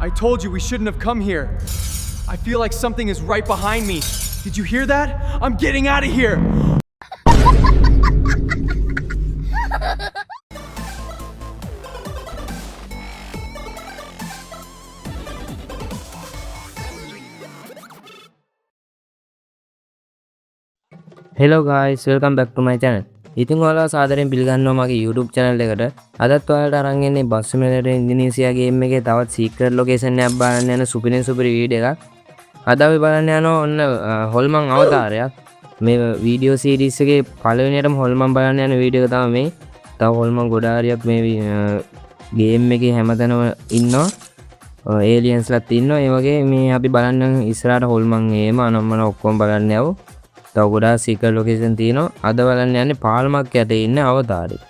I told you we shouldn't have come here. I feel like something is right behind me. Did you hear that? I'm getting out of here! Hello guys, welcome back to my channel. ඉතින් ඔයාලා සාදරයෙන් පිළිගන්නවා මගේ YouTube channel එකට. අදත් ඔයාලට අරන් එන්නේ බස් සිමුලේටර් ඉන්ඩෝනීසියා ගේම් එකේ තවත් secret location එකක් බලන්න යන සුපිරිම සුපිරි වීඩියෝ එකක්. අද අපි බලන්න යනවා ඔන්න හොල්මන් අවතාරයක්. මේ වීඩියෝ සීරීස් එකේ පළවෙනියටම හොල්මන් බලන්න යන වීඩියෝ එක තමයි මේ. තව හොල්මන් ගොඩ හරියක් මේ ගේම් එකේ හැමතැනම ඉන්නවා. aliensලාත් ඉන්නවා. ඒ වගේ මේ අපි බලන්න ඉස්සරහට හොල්මන් එහෙම අනම්මන ඔක්කොම බලන්න යවෝ. තව ගොඩාක් සීක්‍රට් ලොකේෂන් තියෙනවා. අද බලන්න යන්නේ පාලමක් යට ඉන්න අවතාරේ.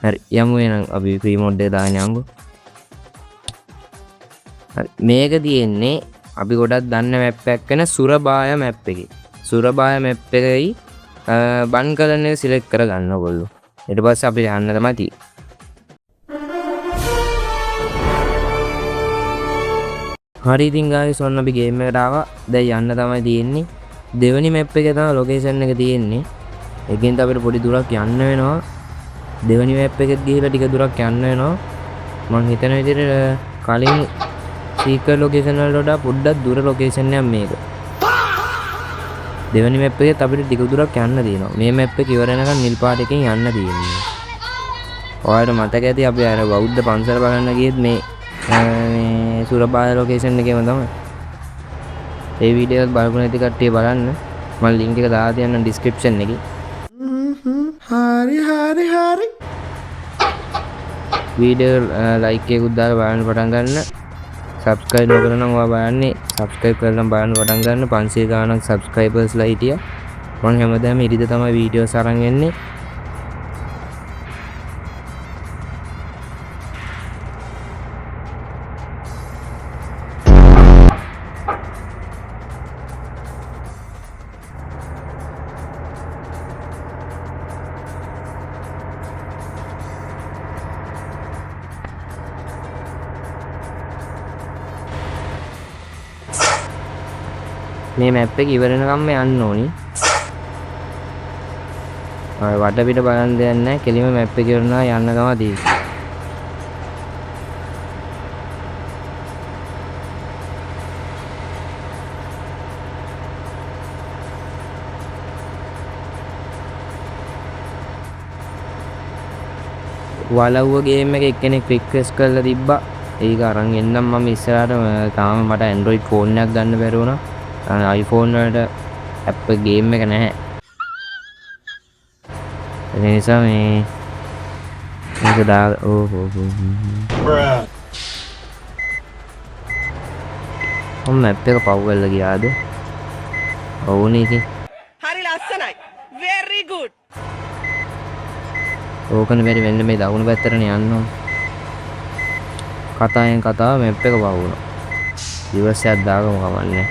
හරි යමු එහෙනම් අපි ෆ්‍රී මොඩ් එක දාගෙන යමු. හරි මේක තියෙන්නේ අපි ගොඩක් දන්න මැප් එකක් වෙන සුරබාය මැප් එකේ. සුරබාය මැප් එකයි බන් කලන් එක සිලෙක්ට් කරගන්න ඕගොල්ලෝ. ඊට පස්සේ අපි යන්න තමයි තියෙන්නේ. හරි ඉතින් ගායිස් ඔන්න අපි ගේම් එකට ආවා. දැන් යන්න තමයි තියෙන්නේ. දෙවනි මැප් එකේ තමයි ලොකේෂන් එක තියෙන්නේ. ඒකෙන් අපිට පොඩි දුරක් යන්න වෙනවා. දෙවනි මැප් එකෙත් ගිහිල්ලා ටික දුරක් යන්න වෙනවා. මම හිතන විදිහට කලින් සීක්‍රට් ලොකේෂන් වලට වඩා පොඩ්ඩක් දුර ලොකේෂන් එකක් මේක. දෙවනි මැප් එකෙත් අපිට ටික දුරක් යන්න තියෙනවා. මේ මැප් එක ඉවර වෙනකන් නිල් පාට එකෙන් යන්න තියෙනවා. ඔයාලට මතක ඇති අපි අර බෞද්ධ පන්සල බලන්න ගියෙත් මේ සුරබාය ලොකේෂන් එකේම තමයි. ඒ වීඩියෝ එක බලපු නැති කට්ටිය බලන්න මම ලින්ක් එක දාලා තියන්නම් ඩිස්ක්‍රිප්ෂන් එකේ. හරි. වීඩියෝ ලයික් එකකුත් දාලා බලන්න පටන් ගන්න. සබ්ස්ක්‍රයිබ් නොකරන නම් ඔයා බලන්නේ සබ්ස්ක්‍රයිබ් කරලා බලන්න පටන් ගන්න. 500 ගාණක් සබ්ස්ක්‍රයිබර්ස්ලා හිටියා. මම හැමදාම ඉරිද තමයි වීඩියෝස් අරන් එන්නේ. මේ මැප් එක ඉවර වෙනකම්ම යන්න ඕනි. ආය වටපිට බලන් දෙයක් නැහැ. කෙලිම මැප් එක ඉවරනවා යන්න ගම තියෙන්නේ. වලව්ව ගේම් එක එක්කෙනෙක් රික්වෙස්ට් කරලා තිබ්බා. ඒක අරන් එන්නම් මම ඉස්සරහට. තාම මට Android ෆෝන් එකක් ගන්න බැරි වුණා. iPhone වලට app ගේම් එක නැහැ. ඒ නිසා මේක දා මැප් එක පව් වෙලා ගියාද? ඔව්නේ ඉතින්. හරි ලස්සනයි. very good. ඕකනේ බැරි වෙන්න මේ දකුණු පැත්තටනේ යන්න ඕන. කතාවෙන් කතාව මැප් එක පව් වුණා. ඉවසයක් දාගමු කමන්නේ.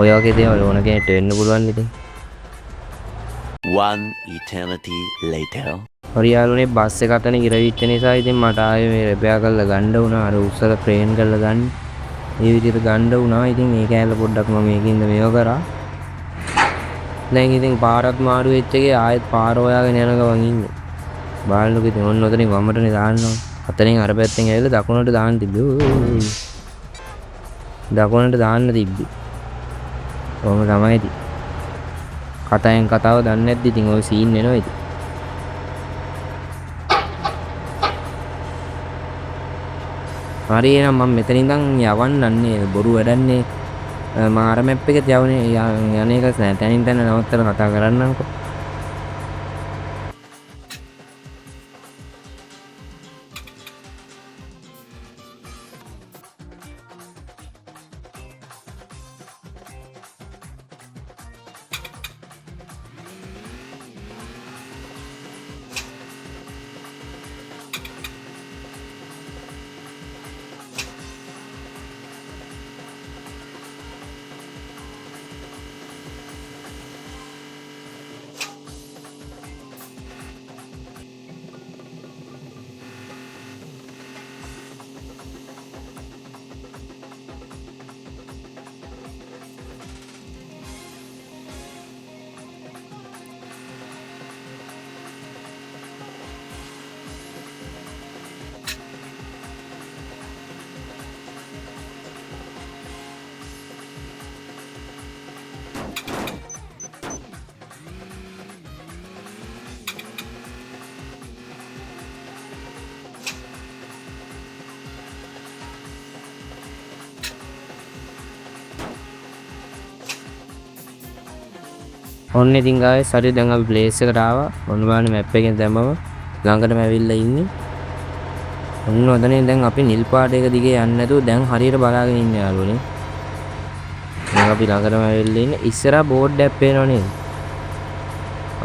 ඔය වගේ දේවල් ඕන කෙනෙක්ට වෙන්න පුළුවන් ඉතින්. One eternity later. හරි යාළුවනේ බස් එකටනේ ඉරවිච්ච නිසා ඉතින් මට ආයේ මේ රිපෙයාර් කරලා ගන්න වුණා. අර උස්සලා ට්‍රේන් කරලා ගන්න. මේ විදිහට ගන්න වුණා. ඉතින් මේ කෑල්ල පොඩ්ඩක් මම මේකින්ද මේව කරා. දැන් ඉතින් පාරක් මාරු වෙච්ච එකේ ආයෙත් පාර හොයාගෙන යන ගමන් ඉන්නේ. බාල්ලුක ඉතින් ඔන්න ඔතනින් වමටනේ දාන්න ඕන. අතනින් අර පැත්තෙන් ඇවිල්ලා දකුණට දාන්න තිබ්බේ. දකුණට දාන්න තිබ්බේ. කොහොම තමයි ඉතින්. කතාවෙන් කතාව දන්නේ නැද්දි ඉතින් ඔය සීන් එනවා ඉතින්. හරි එහෙනම් මම මෙතන ඉඳන් යවන්නන්නේ බොරු වැඩන්නේ. මම අර මැප් එකේ යන්නේ එක තැනින් තැන නවත්තලා කතා කරන්නම්කෝ. ඔන්න ඉතින් guys හරි දැන් අපි ප්ලේස් එකට ආවා. ඔන්න බලන්න මැප් එකෙන් දැම්මම ළඟටම ඇවිල්ලා ඉන්නේ. ඔන්න ඔතනින් දැන් අපි නිල් පාට එක දිගේ යන්නේ නැතුව දැන් හරියට බලාගෙන ඉන්නේ යාළුවනේ. දැන් අපි ළඟටම ඇවිල්ලා ඉන්නේ. ඉස්සරහා බෝඩ් එකක් පේනව නේද?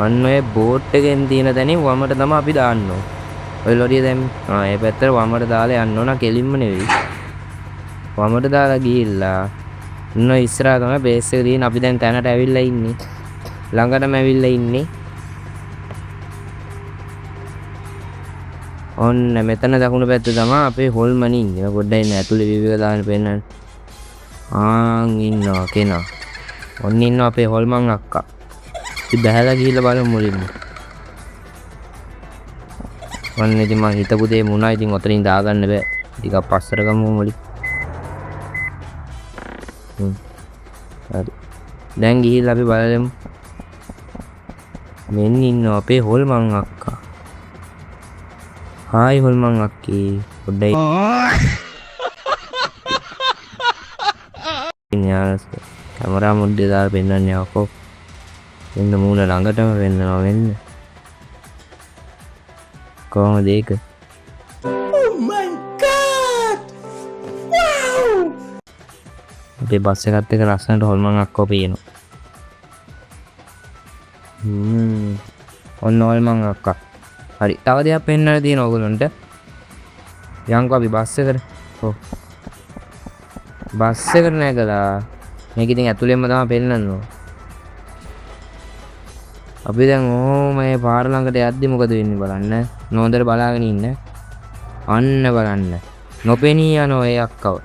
අන්න ඔය බෝඩ් එකෙන් තියෙන තැනින් වමට තමයි අපි දාන්න ඕන. ඔය ලොරිය දැන් ඒ පැත්තට වමට දාලා යන්න ඕන කෙලින්ම නෙවෙයි. වමට දාලා ගිහිල්ලා ඔන්න ඉස්සරහා තමයි බේස් එක තියෙන. අපි දැන් තැනට ඇවිල්ලා ඉන්නේ. ළඟටම ඇවිල්ලා ඉන්නේ. ඔන්න මෙතන දකුණු පැත්තේ තමයි අපේ හොල්මන් ඉන්නේ. පොඩ්ඩක් ඉන්න ඇතුලේ වීව් එක දාන්න පෙන්නන්න. ඉන්නවා කෙනා. ඔන්න ඉන්නවා අපේ හොල්මන් අක්කා. ඉතින් බහැලා ගිහිල්ලා බලමු මුලින්ම. ඔන්න ඉතින් මං හිතපු දේ මුණා. ඉතින් ඔතනින් දාගන්න බෑ. ටිකක් පස්සට ගමු මුලින්. හරි. දැන් ගිහිල්ලා අපි බලමු. මෙන්න ඉන්නවා අපේ හොල්මන් අක්කා. හායි හොල්මන් අක්කී. පොඩ්ඩයි. න්යාස් කැමරා මුඩේ දාලා පෙන්නන්නේ යකෝ. එන්න මූණ ළඟටම වෙන්නවා වෙන්න. කොහොමද ඒක? Oh my god! Wow! අපේ බස් එකත් එක්ක ලස්සනට හොල්මන් අක්කෝ පේනවා. ඔන්න හොල්මන් අක්කා. හරි. තව දෙයක් පෙන්නන්න තියෙනවා ඔයගොල්ලන්ට. යන්කෝ අපි බස් එකට. ඔව්. බස් එකට නැගලා මේක ඉතින් ඇතුළෙන්ම තමයි පෙන්නන්න ඕන. අපි දැන් මේ පාර ළඟට යද්දි මොකද වෙන්නේ බලන්න. නෝන්දර බලාගෙන ඉන්න. අන්න බලන්න. නොපෙනී යන ඔය අක්කව.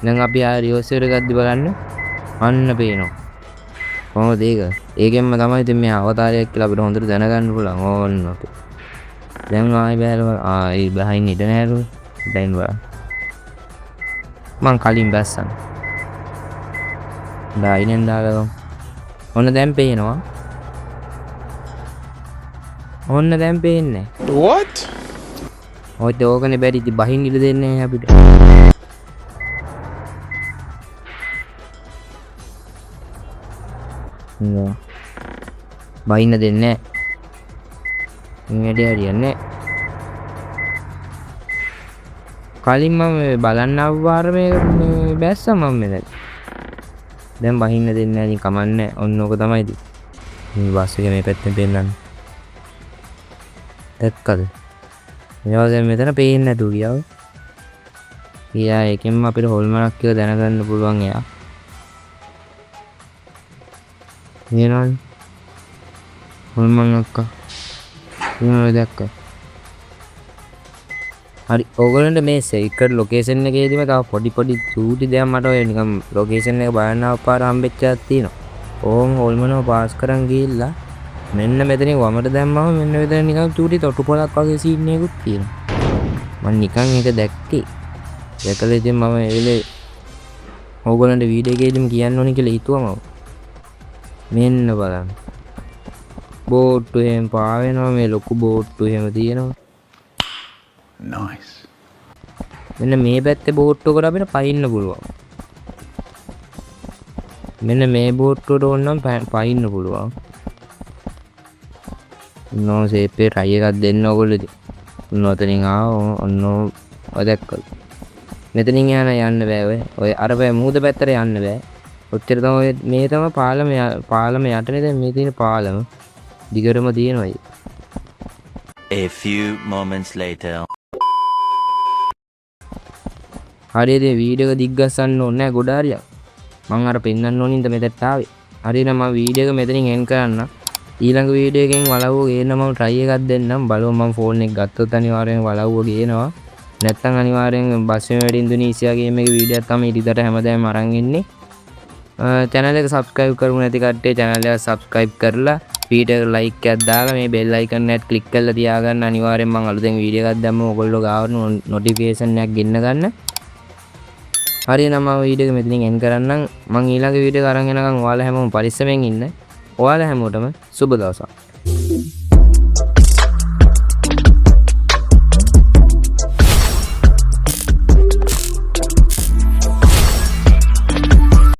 දැන් අපි ආ රිවර්ස් එකට ගද්දි බලන්න. අන්න පේනවා. කොහොමද ඒක? ඒකෙන්ම තමයි ඉතින් මේ අවතාරයක් කියලා අපිට හොඳට දැනගන්න පුළුවන්. ඕන්න අපි. දැන් ආයි බෑලා ඒ බහින්න ඉඩ නැහැ. දැන් බලන්න. මං කලින් බැස්සන්. ඩයිනෙන් දාලා ඔන්න දැන් පේනවා. ඔන්න දැන් පේන්නේ. What? ඔය දෝකනේ බැරි ඉතින් බහින්න ඉඩ දෙන්නේ නැහැ අපිට. නෝ. බහින්න දෙන්නේ නැහැ. ඉංගඩේ හරියන්නේ නැහැ. කලින් මම බලන්න ආවාර මේ බැස්සා මම මෙතන. දැන් බහින්න දෙන්නේ නැහැ ඉතින් කමන්නේ. ඔන්න ඕක තමයි ඉතින්. මේ බස් එක මේ පැත්තෙන් පෙන්නන්න. දැක්කද? මේවා දැන් මෙතන පේන්නේ නැතුව ගියා. ගියා එකෙන්ම අපිට හොල්මනක් කියලා දැනගන්න පුළුවන් එයා. නේනල්. හොල්මන් අක්කා. මොනවද දැක්කා? හරි ඕගොල්ලන්ට මේ සීක්‍රට් ලොකේෂන් එකේදීම තව පොඩි චූටි දෙයක් මට ඔය නිකන් ලොකේෂන් එක බලන්න ආපාර හම්බෙච්ච එකක් තියෙනවා. ඕම් හොල්මනව පාස් කරන් ගිහිල්ලා මෙන්න මෙතනින් වමට දැම්මම මෙන්න මෙතන නිකන් චූටි තොටු පොලක් වගේ සීන් එකකුත් තියෙනවා. මම නිකන් ඒක දැක්කේ. දැකලා ඉතින් මම ඒ වෙලේ ඕගොල්ලන්ට වීඩියෝ එකේදීම කියන්න ඕනේ කියලා හිතුවම මෙන්න බලන්න. බෝට්ටු එහෙම පාවෙනවා මේ ලොකු බෝට්ටු එහෙම තියෙනවා. Nice. මෙන්න මේ පැත්තේ බෝට්ටුවකට අපිට පයින්න පුළුවන්. මෙන්න මේ බෝට්ටුවට ඕනනම් පයින්න පුළුවන්. නෝ සේපේ ට්‍රයි එකක් දෙන්න ඕගොල්ලෝ ඉතින්. ඔතනින් ඔන්න ඔය දැක්කද? මෙතනින් යන්න බෑ ඔය අර බෑ මූද පැත්තට යන්න බෑ. ඔච්චර තමයි මේ තමයි පාලම යටනේ දැන් මේ තියෙන පාලම. දිගටම තියෙනවා. A few moments later. හරියට වීඩියෝ එක දිග්ගස්සන්න ඕනේ නැහැ ගොඩ හරියක්. මම අර පෙන්නන්න ඕනින්ද මෙතෙට ආවේ. හරියට මම වීඩියෝ එක මෙතනින් එන්ඩ් කරන්න. ඊළඟ වීඩියෝ එකෙන් වලව්ව ගේන්න මම try එකක් දෙන්නම්. බලමු මම ෆෝන් එක ගත්තොත් අනිවාර්යෙන් වලව්ව ගේනවා. නැත්නම් අනිවාර්යෙන් බස් එකේ ඉන්දුනීසියා ගේම් එකේ වීඩියෝක් තමයි ඉදිරියට හැමදාම අරන් එන්නේ. channel එක subscribe කරමු නැති කට්ටිය channel එක subscribe කරලා වීඩියෝ එක like එකක් දාලා මේ bell icon එකත් click කරලා තියාගන්න. අනිවාර්යෙන් මම අලුතෙන් වීඩියෝ එකක් දැම්මම ඔයගොල්ලෝ ගාවට notification එකක් ගෙන්න ගන්න. හරියනම් මම වීඩියෝ එක මෙතනින් end කරන්නම්. මම ඊළඟ වීඩියෝ එක අරන් එනකන් ඔයාලා හැමෝම පරිස්සමෙන් ඉන්න. ඔයාලා හැමෝටම සුබ දවසක්.